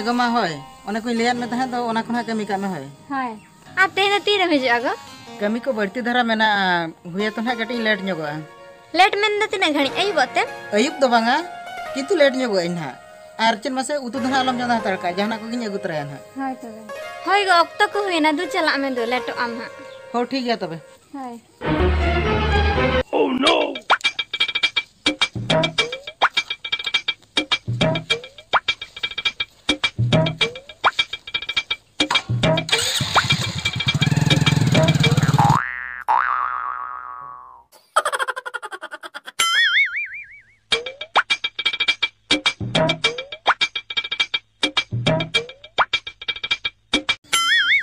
एगो मा होय ओने कोई लियान में तहे तो ओना कोना कमी का में होय हाय आ तेना तीन में जागो कमी को बढ़ती धरा मेना हुए तो ना कटी लेट ᱧᱚᱜᱚᱜᱼᱟ लेट में न तिना घणी अयुब अते अयुब दो बांगा किंतु लेट ᱧᱚᱜᱚᱜᱼᱟ इन्हा आर चेन मासे उतु धना अलम जना तड़का जहाना को गिन अगु तराया ना हाय तबे हाय गो अक्तो को हुएना दु चला में दो लेटो आम हा हो ठीक है तबे हाय ओह नो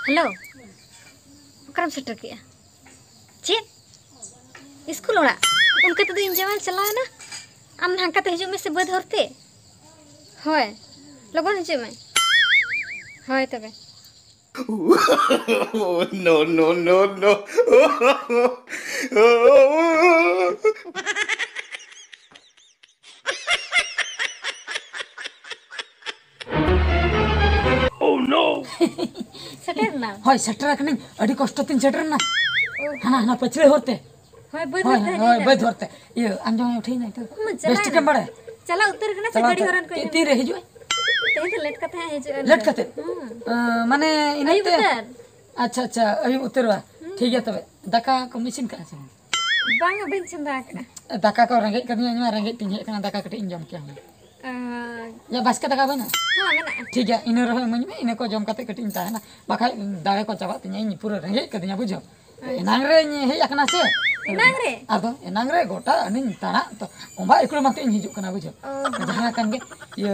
हेलो करम सेटर किया चे स्कूल ओड़ा उनके तो इन जवान चला है ना आम नाका ते हिजु में से बद हरते होय लगन हिजु में होय तबे no no no no oh no सेटर ना होय सेटर कने अडी कष्ट तीन सेटर ना हाना हाना पछले होते होय बद होय बद होते ये अंजो उठे नहीं तो बेस्ट के बड़े चला उतर के ना से गाड़ी हरन को तीर हिजु ते तो लेट कथा है लेट कते माने इनते अच्छा अच्छा अभी उतरवा ठीक है तबे दाका को मिसिन का से बांगा बिन चंदा का दाका को रंगे कनी रंगे तिन कना दाका कटे इंजम के हम या बस का दाका बना हां मना ठीक है इन रह मन में इन को जम कते कटिन ता है ना बाखा दागे को चाबा तिन इन पूरा रंगे कदिया बुझो एनांग रे हे yakna से एनांग रे आदो एनांग रे गोटा अनिन ताना तो ओबा एकलो माते इन हिजु कना बुझो जहां कान गे ये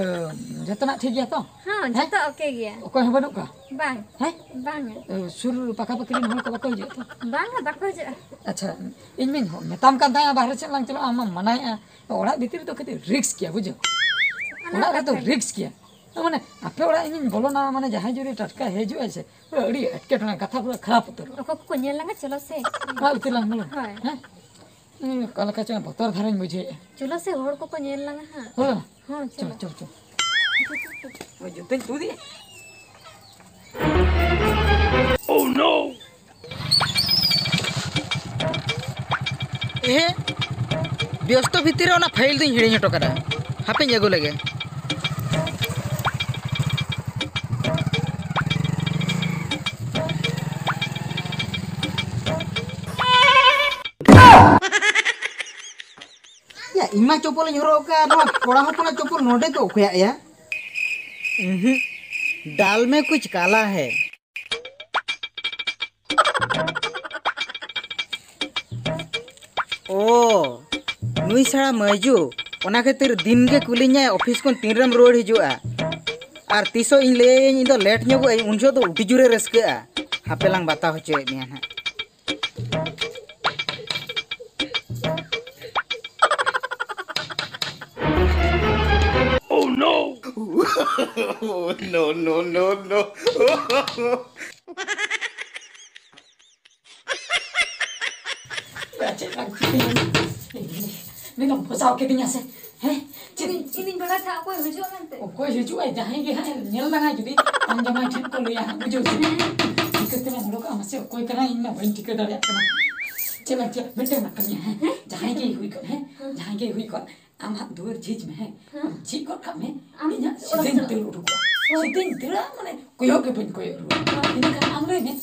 जतना ठीक गया तो हां जतो ओके गया ओको हबनु का बांग है बांग सुर पका पकरिन हो को बको हिजु तो बांग बको जो अच्छा इन में हो मेताम कान ता बाहर से लंग चलो आम मनाय ओड़ा भीतर तो कते रिस्क किया बुझो ओड़ा रे तो रिस्क किया माने आपे ओड़ा इन बोलो ना माने जहां जुरी टटका हेजु ऐसे अड़ी अटके टना कथा पूरा खराब उतर ओको को नेल लगा चलो से का उतर लंग बोलो हाय हैं कल का च बतर धरन बुझे चलो से होड़ को नेल लगा हां हो हां चल चलो चल चल वो जो तू दी ओह नो ए व्यस्त भितर ओना फाइल दिन हिड़ी हटो करा हापे जगो लगे या इमा चप्पल झरो का नो कोड़ा होपना चप्पल नोडे तो खोया या दाल में कुछ काला है ओ नुई साड़ा मजू ओना खातिर दिन के कुलिnya ऑफिस को तीनरम रोड हिजुआ आर तीसो इन ले इन दो लेट ᱧᱚᱜᱚ ᱟᱹᱧ उन जो तो उडी जुरे रस्केआ हापे लांग बाता होचोय मिया ना oh no no no no no निगम फसाओ के दिया से हैं इन बड़ा था कोई हुजो मनते कोई हिजु आई जहां के हां नेल लगा जुदी हम जमा ठीक को लिया बुझो टिकट में लोग हमसे कोई करा इन में टिकट दरिया कना चल चल बेटे मत करिए हैं जहां के हुई कर हैं जहां के हुई कर आम हाथ दूर झीज में है जी कर का में इना सिदिन तेल रुको सिदिन तेल माने कोयो के बन कोयो इन का आम रे ने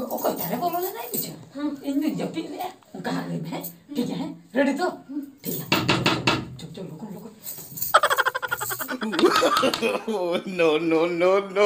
ओको तारे बोलो ना नहीं बुझो इन दिन जपी ले कहां ले में ठीक है रेडी तो ठीक है चुप चुप लोग नो नो नो नो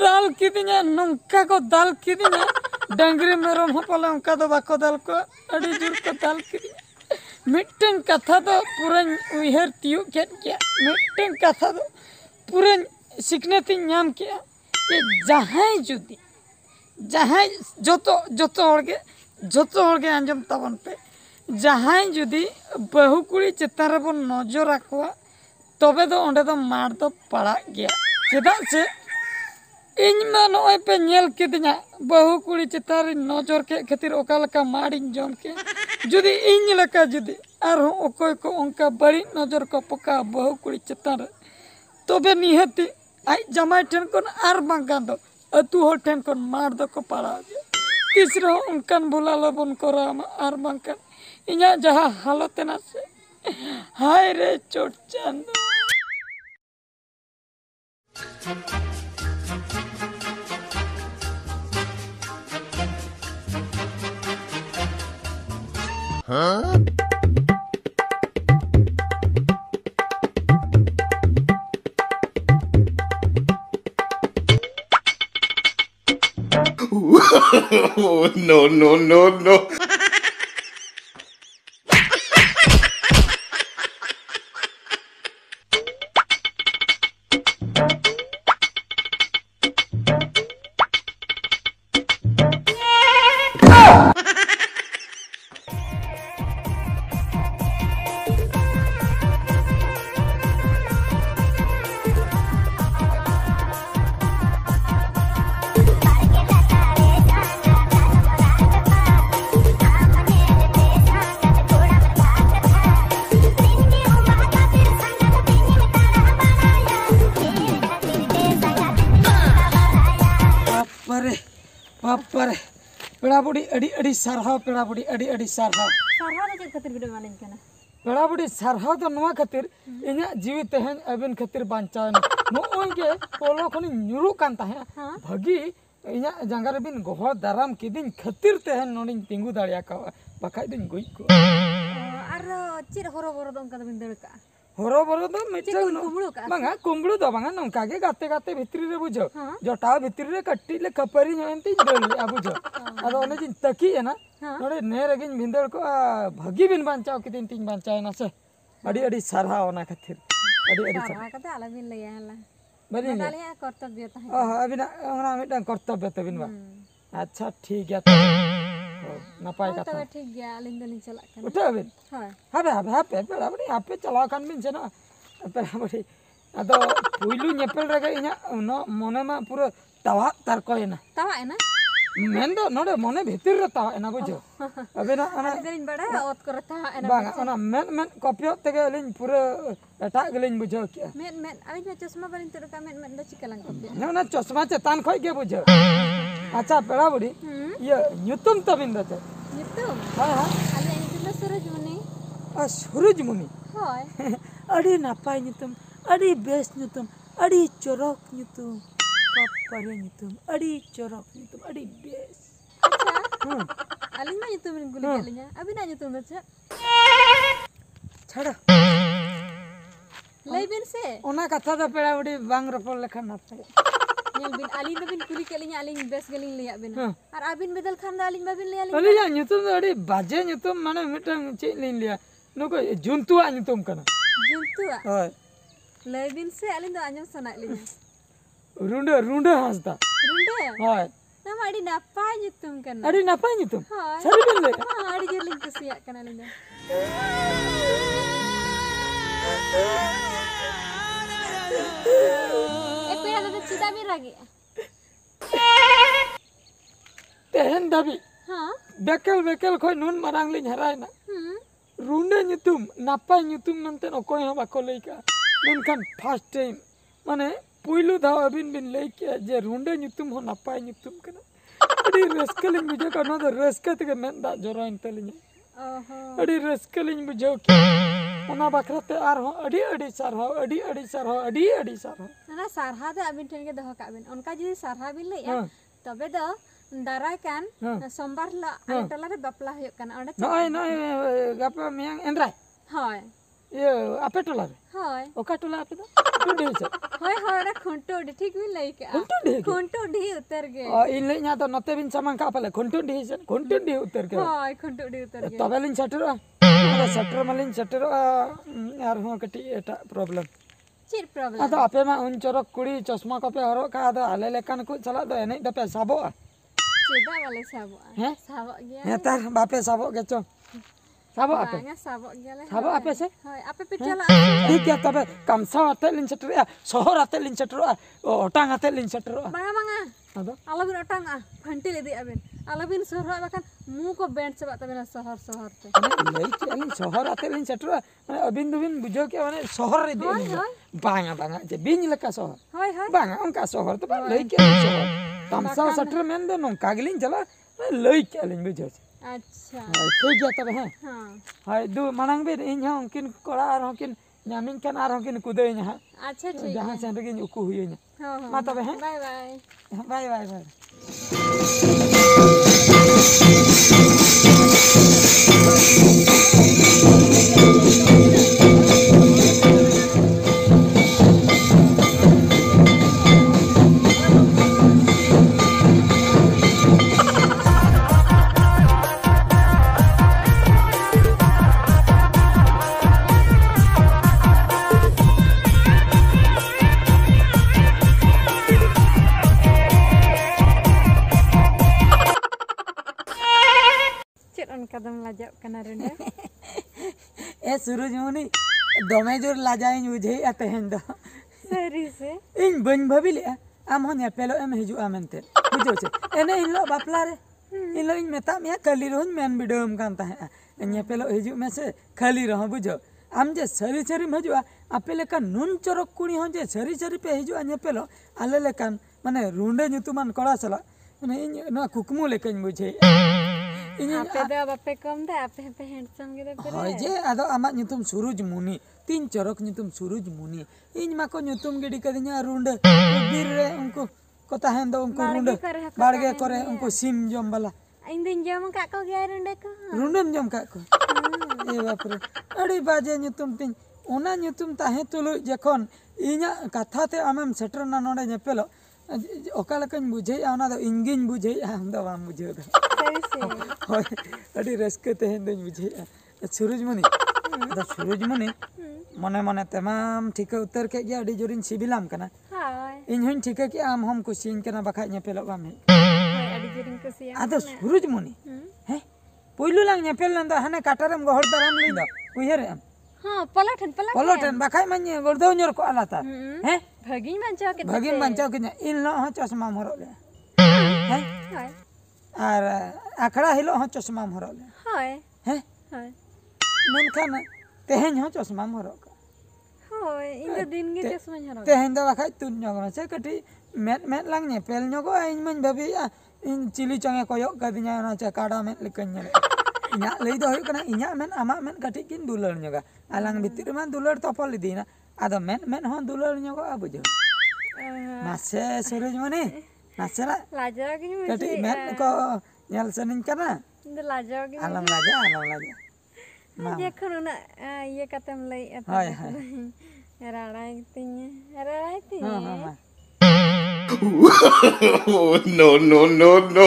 नौका को दाल किदिना डंगरी मेरम पले उनका दो बाको दाल को अड़ी जुर को दाल किदिना मिट्टन कथा दो पूरा उहर तियो केट गया मिट्टन कथा दो पूरा सिकनेती नाम किया ये जहां जुदी जहां जोतो होगे आंजम तबन पे जहां जुदी बहु कुड़ी चितार बन नजर रखवा तबे दो ओंडे दो मार दो पड़ा गया चेदा से इन मा नय पे नेल किदिना बहु कुड़ी चितार नजर के खातिर ओका लका मारिन जम के जुदी इन लका जुदी आर ओकोय को उनका बड़ी नजर को पका बहु कुड़ी चितार तबे निहती आई जमाई ठन कोन आर बांगा दो अतु हो ठन कोन मार दो को पड़ा गया तीसरा उनकान बुला लबन कराम आर बांका इना जहा हालत ना से हाय रे चोट चांद No, no, no, no. बापरे पेड़ा बुड़ी अड़ी अड़ी सारहाव पेड़ा बुड़ी अड़ी अड़ी सारहाव सारहाव दो चेक खातिर वीडियो मालिन कना पेड़ा बुड़ी सारहाव तो नुआ खातिर इना जीवी तहन अबिन खातिर बांचान नोय के पोलो खनि न्युरु कान ताहे भगी इना जांगा रे बिन गोहर दाराम किदिन खातिर तहन नोनिन तिंगु दाड़िया का बखाय दिन गुई को आर चिर हरो बरो दो उनका बिन दड़का हरो बरो दो मिचल बांगा कुंबळु दो बांगा नंका के गाते गाते भितरी रे बुझो जोटा भितरी रे कट्टी ले खपरी नंती डोली आ बुझो अदो ओने जिन तकी है ना नोडे नेर गिन भिंदड़ को भगी बिन बांचाव किदिन तिन बांचाव ना से अड़ी अड़ी सरहा ओना खातिर अड़ी अड़ी सरहा कते आला बिन लया हला बनी ले तालिया कर्तव्य ताहे अबिना ओना मिटन कर्तव्य तबिन बा अच्छा ठीक है नपाय कथा तबे ठीक गया आलिन दलिन चला कना उठे अबिन हाय हाबे पेड़ा बड़ी आपे चला कान बिन से ना पेड़ा बड़ी अदो पुइलु नेपेल रगे इना न मने मा पूरा तवा तार कोयना तवा है ना मेन दो नोडे मने भीतर रे तवा एना बुझो अबिना अना दलिन बड़ा ओत करता है ना बांगा ओना मेन कॉपियो तेगे लिन पूरा एटा गलिन बुझो क्या मेन आलिन में चश्मा बलिन तड़का मेन दो चिकलन कॉपी ना चश्मा चतान खोय के बुझो अच्छा पेड़ा बड़ी ये न्यूतम तबिन दो ᱧᱩᱛᱩᱢ हां हां ᱟᱞᱮ ᱧᱩᱛᱩᱢ ᱫᱚ ᱥᱩᱨᱩᱡᱢᱩᱱᱤ सूरजमुनि ᱦᱳᱭ अड़ी नापाय ᱧᱩᱛᱩᱢ अड़ी बेस ᱧᱩᱛᱩᱢ अड़ी चोरक ᱧᱩᱛᱩᱢ पपरे ᱧᱩᱛᱩᱢ अड़ी चोरक ᱧᱩᱛᱩᱢ अड़ी बेस अच्छा ᱟᱹᱞᱤᱧ ᱢᱟ ᱧᱩᱛᱩᱢ ᱵᱤᱱ ᱠᱩᱞᱤ ᱠᱮᱫ ᱞᱤᱧᱟ ᱟᱹᱵᱤᱱᱟᱜ ᱧᱩᱛᱩᱢ ᱫᱚ ᱪᱮᱫ छाड़ा ᱞᱟᱹᱭ ᱵᱤᱱ ᱥᱮ ओना कथा द पेड़ा बड़ी बांग रपड़ लेखा नापाय ᱧᱮᱞ ᱵᱤᱱ ᱟᱹᱞᱤᱧ ᱫᱚᱵᱤᱱ ᱠᱩᱞᱤ ᱠᱮᱫ ᱞᱤᱧᱟ ᱟᱹᱞᱤᱧ ᱵᱮᱥ ᱜᱮᱞᱤᱧ ᱞᱟᱹᱭᱟᱫ ᱵᱤᱱᱟ ᱟᱨ ᱟᱹᱵᱤᱱ ᱵᱮᱫᱮᱞ ᱠᱷᱟᱱ ᱫᱚ ᱟᱹᱞᱤᱧ ᱵᱟᱵᱤᱱ ᱞᱟᱹᱭᱟ अली या ᱧᱩᱛᱩᱢ ᱫᱚ अड़ी बाजे ᱧᱩᱛᱩᱢ माने मिटन चे लिन लिया नुको जुंतुआ ᱧᱩᱛᱩᱢ कना ᱡᱩᱱᱛᱩᱣᱟᱜ होय ᱞᱟᱹᱭ ᱵᱤᱱ ᱥᱮ ᱟᱹᱞᱤᱧ ᱫᱚ ᱟᱸᱡᱚᱢ ᱥᱟᱱᱟᱭᱮᱫ ᱞᱤᱧᱟ रुंडे रुंडे हासदा ᱨᱩᱸᱰᱟᱹ होय ᱱᱚᱣᱟ ᱢᱟ ᱟᱹᱰᱤ ᱱᱟᱯᱟᱭ ᱧᱩᱛᱩᱢ ᱠᱟᱱᱟ अड़ी नापाय ᱧᱩᱛᱩᱢ ᱦᱳᱭ सारी बिन ले ᱟᱹᱰᱤ ᱡᱳᱨ ᱞᱤᱧ ᱠᱩᱥᱤᱭᱟᱜ ᱠᱟᱱᱟ ᱟᱹᱞᱤᱧ ᱫᱚ पेड़ा दादा चिदा भी रागी तेहन दबी हाँ बेकल बेकल खोय नुन मारांग लिन हरायना रुंडे ᱧᱩᱛᱩᱢ नापाय ᱧᱩᱛᱩᱢ नंते ओकोय हो बाको लैका मेनखान फर्स्ट टाइम माने पुइलु धाव अबिन बिन लई के जे रुंडे nyutum हो नापाय nyutum कना अडी रस्का लिंग बुझे का ना रस्का तक मेन दा जोराइन तलिnya अडी रस्का लिंग बुझे के ओना बखरते आर हो अडी सारहा ना सारहा दे अबिन ठेन के दह का बिन उनका जदी सारहा बिन लई तबे दो दाराय कान सोमवार ला आले टला रे बापला होय कान ओंडे नय गापा मियां एंद्राय होय ये आपे टोला रे होय ओका टोला आपे दो टुडी से होय होय रे खुंटोडी ठीक बिन लई के खुंटोडी उतर गे इन लई nya तो नते बिन सामान का पले खुंटुडी उतर के होय खुंटोडी उतर गे तबेलिन सटरो सटर मलिन सटरो यार हो कटी एटा प्रॉब्लम चिर प्रॉब्लम अतो आपे मा उन चरक कुड़ी चश्मा कपे हरो का दो आले लेकान को चला दो एने दपे साबो चेदा वाले साबो हैं साबो गया नेतार बापे साबो के चो साबो आपे बांगा साबो गया ले साबो आपे से होय आपे पे चला ठीक है तबे कमसा आते लिन सटरो शहर आते लिन सटरो ओटांग आते लिन सटरो बांगा अदो आलबिन ओटांग फंटी ले दि अबिन आलबिन शहर बखन मुंह को बेंट से बात बिना शहर ते लई के लिन शहर आते लिन सटरो माने अबिन दुबिन बुझो के माने शहर रे दि बांगा जे बिन लका शहर होय बांगा उनका शहर तो लई के शहर कमसा सटर मेन दे नो कागलिन चला लई के लिन बुझो अच्छा ठीक गया तब है हां हाय दु मानंग बे इन हो किन कोड़ा आर हो किन न्यामिन कन आर हो किन कुदे nya अच्छा ठीक जहां से रे किन उकु हुई nya हां मा तब है bye bye bye bye bye कदम लाजब कना रेंडे ए सूरजमुनि दमे जोर लाजाइन बुझे अतेहन दो सरी से इन बन भाबिले आम हो नेपेलो एम हिजु आमेनते बुझो छे एने इनलो बापला रे इनलो इन मेता मिया कली रोन मेन बिडम कान ता नेपेलो हिजु में से खाली रह बुझो आम जे सरी सरी मजु आपेले का नुन चरक कुणी हो जे सरी सरी पे हिजु नेपेलो आले लेकान माने रुंडे नुतुमान कड़ा चला माने इन ना कुकमु लेकन बुझे आपे दो बापे कम दे आपे पे हैंडसम गे दे होय जे आदो आमा नुतुम सूरज मुनि तीन चरक नुतुम सूरज मुनि इन माको नुतुम गिडी कदिnya रुंडे बीर रे उनको कता हेन दो उनको रुंडे बाड़गे करे उनको सिम जम वाला इन दिन जम का को गया रुंडे जम का को ए बाप रे अड़ी बाजे नुतुम तीन ओना नुतुम ताहे तुलु जखन इना कथा ते आमेम सेटर ना नोडे नेपेलो ओका लकन बुझे ओना दो इंगिन बुझे हम दो बाम बुझे दो सही से होय अड़ी रस्के ते हेन दिन बुझे सूरजमुनि द सूरजमुनि मने मने तमाम ठीक उतर के गया अड़ी जोरिन सिबिलाम कना हाय इन हुन ठीक के आम हम कुसिन कना बखा नेपेलो बाम हे अड़ी जोरिन कुसिया आदो सूरजमुनि हे पोइलु लांग नेपेल नंद हने काटारम गोहर दराम लिंद कुहेरे हां पलटन बखाय मन गोरदौ नर को आलाता हे भगिन बंचाव के इन लो ह चश्मा मोरो ले हाय आर आखड़ा हिलो ह चश्मा मोरो ले हाय हैं हाय मेनखान तेहेन ह चश्मा मोरो हाय इन दिन गे चश्मा हरो तेहेन दो बखाय तुन जगन से कटी मेट लांग ने पेल नको इन मन भाबी इन चिली चंगे कोयो कदिnya ना चकाड़ा में लिकन ने इना लई दो होय कना इना मेन आमा मेन कटी किन दुलर नगा आलांग भितिर में दुलर तपल दीना आदो मेन ह दुलर नको आ बुझो मासे सूरजमुनि नासेला लाजा के कटी मेन को nyal senin kana लाजा के alam laja देखो ना ये कतम लई हाय हाय राड़ाई तिन हां No, no, no, no.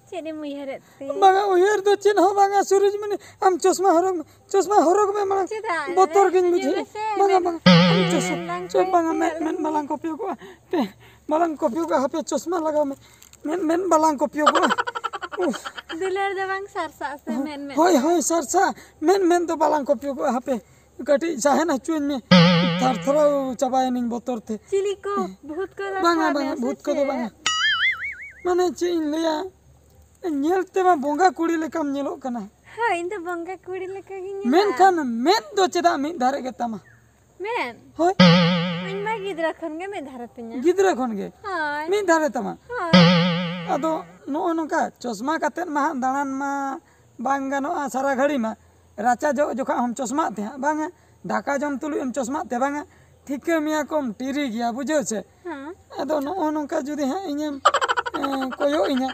चेने मुहरते बांगा उयर दो चिन्ह हो बांगा सूरजमुनि हम चश्मा हरोग में मन बोतर किन बुझे बांगा चश्मा बांगा मेन बालां कॉपी को पे बालां कॉपी को हापे चश्मा लगाओ मेन बालां कॉपी को दुलर दवांग सरसा से मेन होय सरसा मेन तो बालां कॉपी को हापे कटी चाहे ना चुन में थरथरो चबाय निन बोतर थे चिली को भूत को बांगा भूत को बांगा माने चिन लिया नेलते मा बोंगा कुड़ी लेकम नेलो कना हाँ इन तो बंगा कुड़ी लेका गिनी मेन खान मेन दो चेदा मी धारे के तमा men होय इन मा गिद्रा खन गे में धारतnya गिद्रा खन गे हाँ मी धारे तमा हाँ अदो नो नोका चश्मा काते मा दानान मा बांग गानोआ सारा घड़ी मा राचा जो जोखा हम चश्मा ते बांगा दाका जम तुलु हम चश्मा ते बांगा ठीक मिया कम टिरी गया बुझो छे हाँ अदो नो नोका जुदी हा इᱧᱮᱢ कोयो इᱧा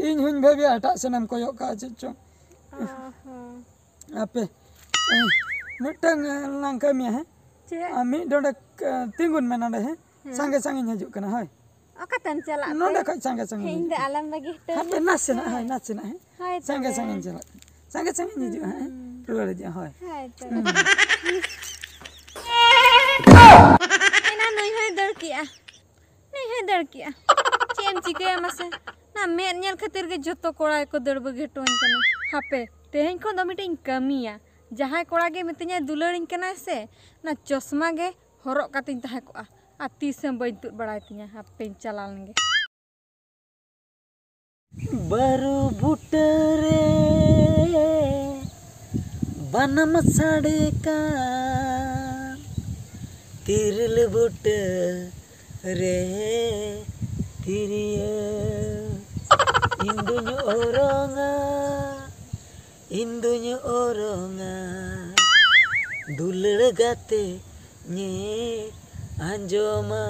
इन हुन भाबी आटा सनम कोयो का चो आपे मिटंग लंका मिया है चे मी डोडे तिंगुन में नडे है संगे संगे हजू कना है okatan chala नोडे खै संगे संगे इन alam bagi tu हापे नाचना है नाचना है hai संगे संगे चला संगे संगे हजू है रुवाड़े जा है hai tu ina nui hai dar kia nui hai dar kia cem chike mase na men nyel khatir ge joto kora ko dar bagi ton kana hape tehin ko do mitin kamiya jahai kora ge mitinya dularin kana se na chosma ge horok katin tahe ko a tisem bain tut badai tinya hape chalal ge baru butere banam sadeka tiril butere tiriya indunya oronga dulur gate nye anjoma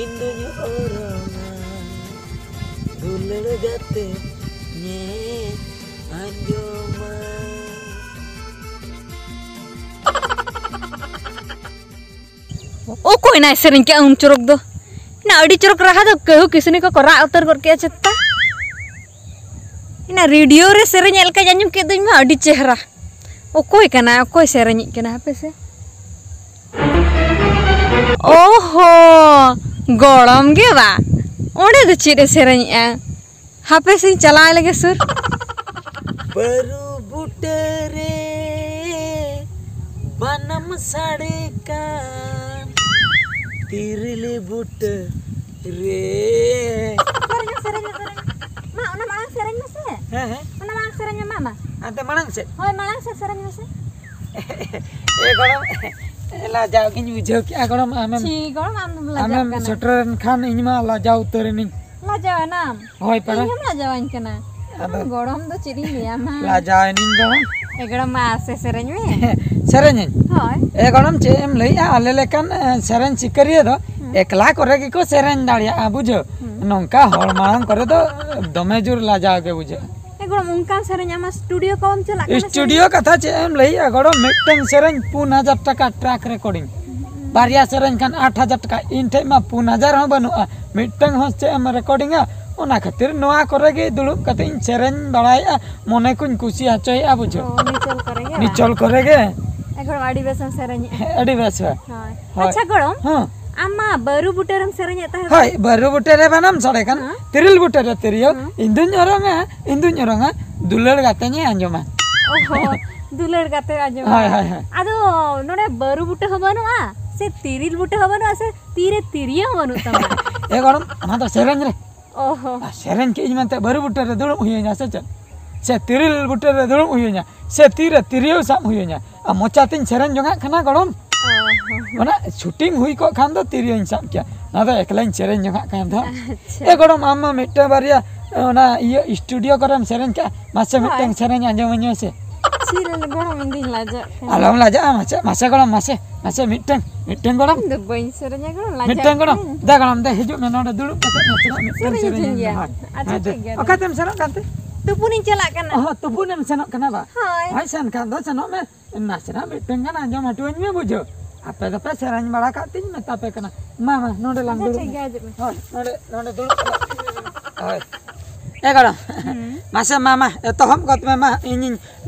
Indunya oronga dulur gate nye anjoma ओ कोई ना सेरिंग के उन चोरक दो ना अड़ी चोरक रहा तो कहू किसने को करा उतर करके चत्ता ina रेडियो रे सेरिंग एलका जानम के दुई मा अड़ी चेहरा ओ कोई कना कोई सेरिंग के ना पे से ओहो गरम गे बा ओडे दो चिरे सेरिंग आ हापे से चला लगे सुर baru butere banam sadekan tiril butere Tsering मा ओना मांग सेरिंग में से है ओना मांग सेरिंग में मामा ante manang se होय मांग से सेरिंग में से e gorom la jaw giñ bujho ki agorom amem छी गरम आम लगा amem setren khan iñma la jaw tereni ला जावा नाम hoy para हम ला जावान कना गरम दो चिरी लिया मा la jaw ning gorom एगड़ा मा से सेरिंग में sereñin होय e gorom che em lei ale lekan seren sikariya do ekla kore ki ko seren daria bujho nongka hor marang kore do dome jur la jaw ge bujho एगड़ा मुंका Tsering आमा studio को हम चला studio कथा चे em lei gorom miteng seren 5000 taka track recording बारिया सेरेन खान 8000 टका इन ठे मा 5000 हो बनुआ मिटंग हो चे एम रिकॉर्डिंग ओना खातिर नोआ करे गे दुलुप कते इन सेरेन बड़ाया मने कुन कुसी हचय आ बुझो निचल करेंगे निचल करे गे एगड़ा आडी बेसन सेरिंग अडी बेस हां अच्छा गड़म हां आमा बरु बुटेरम सेरिंग ता हाय बरु बुटेरे बनम सड़े खान तिरिल बुटेरे तिरियो इंदुन ओरंगा दुलड़ गाते ने अंजमा ओहो दुलड़ गाते अंजमा हाय हाय हाय आदो नोडे बरु बुटे हबनुआ से तिरिल बुटे हबनुआ से तीरे तिरिया हबनु तमा ए गरम मा तो सेरेन रे ओहो सेरेन के इजमते बरु बुटेरे दुलुम हुयना से तिरिल बुटेरे दुलुम हुयना से तीरे तिरियो साम हुयना आ मोचातिन सेरेन जोंगा खाना गरम mana shooting hui ko kan do tiriyo insap kya na do ekla seren jonga kan do e gorom amma metta baria ona iyo studio koram seren ka mase metteng seren anjom anyo se chile gorom indin laja alam laja mase gorom mase metteng gorom do bain serenya gorom laja metteng gorom da gorom da hiju me noda dulu kata metteng seren acha thik gaya okatem senok kante tupunin chala kana oh tupunem senok kana ba hoy hai sen kan do senok me nasena metteng kan anjom hatuan me bujo apa dapat serang bala katin me tape kana mama node lang dulu acha gaya node dulu hoy e gorom मासे मामा एतहब गत में मा इन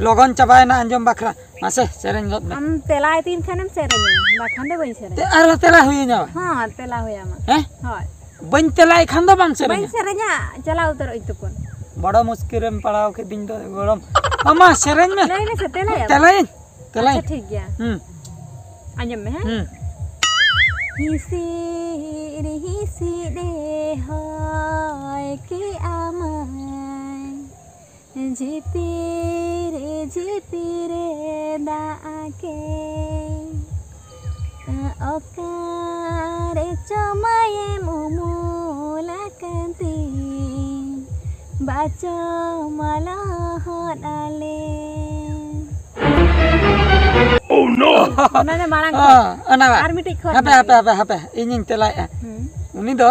लगन चबायना अंजम बखरा मासे सेरेन गत में हम तेला तीन खानम सेरेन बाखान दे बई सेरेन ते आरो तेला हुई जावा हां तेला होया मा हैं हाय बन तेला खान दो बांग सेरेन बई सेरेन्या चला उतर इतुकुन बड़ा मुश्किल में पड़ाव के दिन तो गरम मामा सेरेन में नहीं नहीं से तेला या तेला तेला अच्छा ठीक गया अंजम में है हिसी दे हाय के आमाय झिपिरे दाके ओकारे चमाये मुमुलाकती बाचो मला होडाले Oh no! ओनाने मारang ana ar miti khot hape inin telai uni do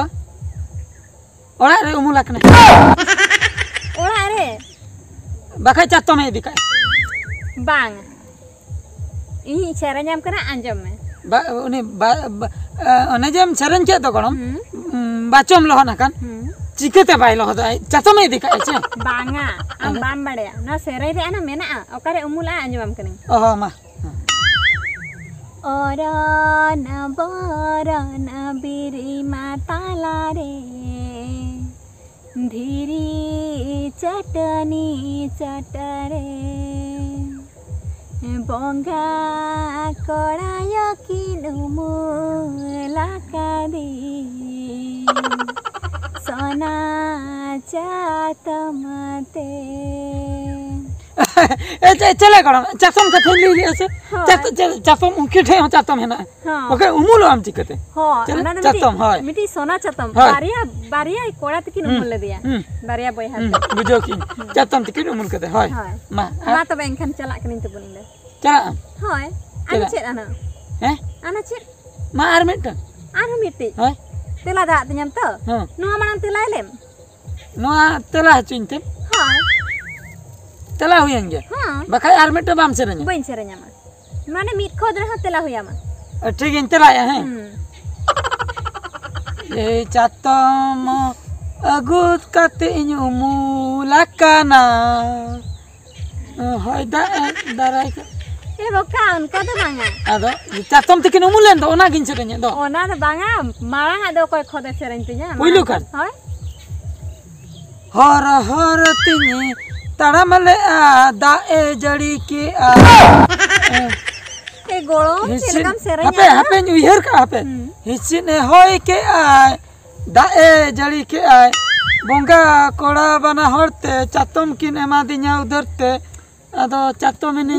ora re umulak na ora re bakai chatom e dikai bang ini caranya kena anjam me ba uni one jam seren che do gonom bachom lohona kan चिकते बाई लो होता है चातो में दिखा है बांगा am bam bade na serai re ana mena okare umula anjam kene oh ma ora na biri matala re धीरी चटनी चटरे बंगा कड़ाय किनुमुला कादी सोना चातमते चले करो चातम का थैली ले से चातम उनके ठे चातम है ना ओके उमुलो हम चिकते हो चातम है मिटी सोना चातम बारिया कोड़ा तकिन उमुल ले दिया बारिया बोय हाथ बुझो की चातम तकिन उमुल कते है मा तो बेंखन चला कनिन तो बोलिले चला होय ana chet ana हैं ana chet मा आर मिट anu miti है tela da tenyam to nuwa manang tela lem नोआ तेला चिंते hoy तेला हुएंगे हां बखाई आर मिट balm सेरन bain serenya ma mane mit khod reha tela hoya ma ठीक इन तेला है ये चातम अगुत कते इन उमुलाकाना होय दाराय e boka unka do banga ado चातम तकिन उमुलेन दो ओना गिन सेरन दो ona do banga marang ado koy khode sereng tinya Puylu kan? hoy हर हर तिनी तड़मले आ दाए जड़ी के आ e golo chelakam serenya हापे हापे उइहर का हापे हिसिने होय के आ दाए जड़ी के आ बोंगा कोड़ा बना हरते चातम किन एमा दिnya उधरते अदो चातम इनी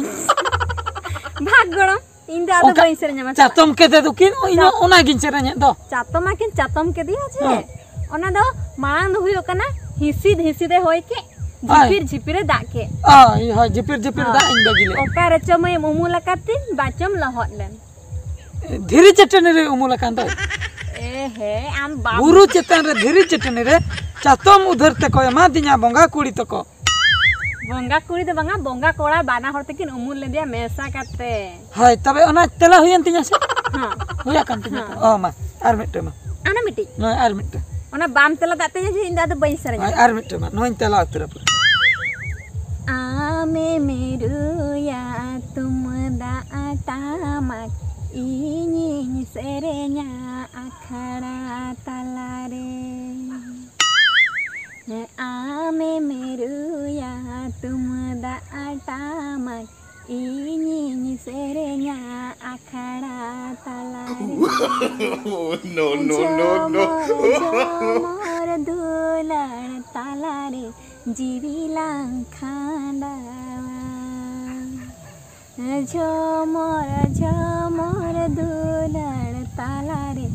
bhag golo inde ado bain serenya ma चातम के दे दुकिन इनो ओना गिन सेरenya दो chatom akin chatom ke dia je ona do marang do huyo kana hisi de hoy ke झिपिर दा के आ ई ह झिपिर दा इन बगिले ओकारे चमय मुमुला कातिन बाचम लहट लेन धीरे चटनी रे उमुला कांदा ए हे आम बाप गुरु चेतन रे धीरे चटनी रे चातम उधर ते को एमा दिnya बोंगा कुड़ी तको बोंगा कुड़ी दे बंगा बोंगा कोड़ा बाना हरते किन उमुल ले दिया मेसा काते हाय तबे ओना तेला हुयन तिnya से हां हुया कान तिnya ओ मा आर मिटे मा ana miti नो आर मिटे ona bam tela date je inda do bain serenya आर मिटे मा नो तेला उतर ame meruya tumda atamak ini serenya akhara talare ame meruya tumda atamak ini serenya akhara talare No, no, no, no. Jamor dulan talare jibilang khandawa Jamor dulan talare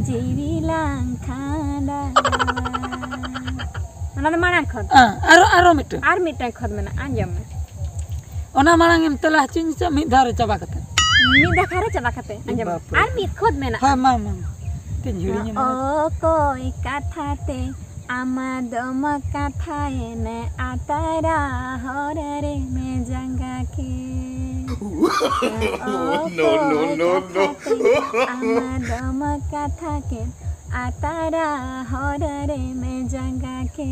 jibilang khandawa Ona marang khod आरो मिटे ar mitang khod mena anjam ओना मांग M तेला चिन से मि धारे चबा कते mi dakhare chaba kate anjam ar mit khod mena हाय मामा तिन हिड़ी o koi kathate amadom kathaene atara horare me janga ke No, no, no, no. amadom kathake atara horare me janga ke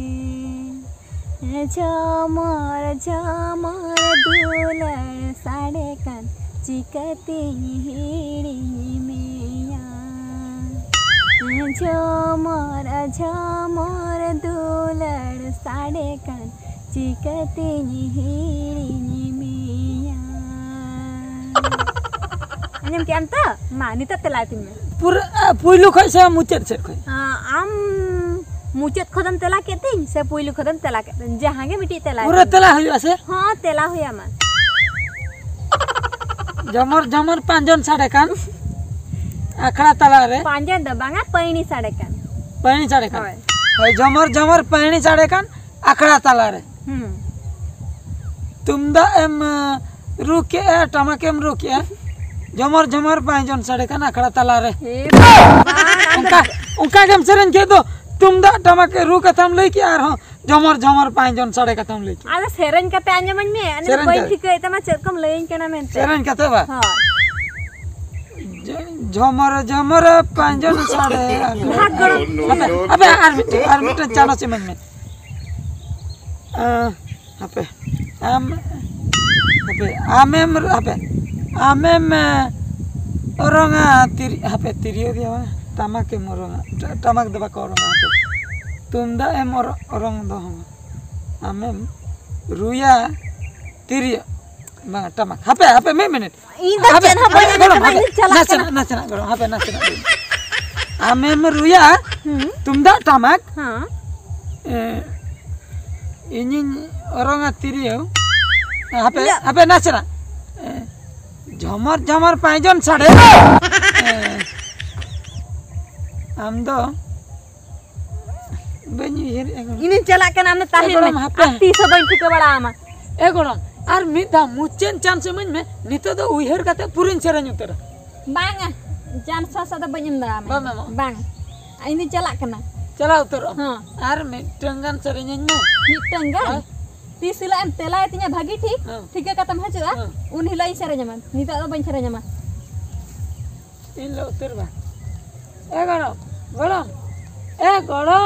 झमर झमर दुलर साड़े कान चिकती हिड़ी मिया झमर झमर दुलर साड़े कान चिकती हिड़ी मिया anjam ki anta ma nita telatin me पूरा पुइलु खै से मुचेत से खै am मुचेत खदम तेला केतिन से पुइलु खदम तेला केतिन जहां गे मिटी तेला पूरा तेला हुआ से हां तेला हुया मा जमर जमर पांजन साड़े कान आखड़ा तला रे पांजन द बांगा पैनी साड़े कान पैनी साड़े कान है जमर जमर पैनी साड़े कान आखड़ा तला रे तुमदा एम रुके टमाकेम रुके जमर जमर पांजन साड़े कान आखड़ा तला रे उनका उनका गम सेरन के दो तुमदा टमाके रुके तम लई के आर हो जमर जमर पांजन साड़े का तम लई के आदा सेरन कते आंजमन में अने बई ठीक है तमा चकम लईन केना मेनते सेरन कते बा हां झमर झमर पांजन साड़े अबे आर मिट चानो से मन में अबे आमेम अबे आमेम ओरंगा तिरी अबे तिरियो दिया टमाक के मोरंगा टमाक दबा कोरंगा तुमदा एम ओरंग दो हम आमेम रुया तिरियो बंगा टमाक हपे हपे मे मिनट इंदा चन हपे चला नाचना गरो हपे नाचना आमेम रुया तुमदा टमाक हां इनिन ओरंगा तिरियो हपे हपे नाचना झमर झमर पांजन साड़े आम दो बनी हेर इने चला के नाम ताहे में अति से बन ठीक बड़ा आमा एगोण आर मिदा मुचेन चांस मन में नितो दो उहेर काते पुरिन सेरन उतर बांगा जान सा सा बनिम दा बांग इने चला के ना चला उतर हां आर मिटंगन सेरन में मिटंगन तीसला एम तेला तिnya भागी ठीक है कतम हजुआ उन हिलाई सेरे जमान निता दो बन सेरे जमा इन लो उतर बा ए गणो ए गणो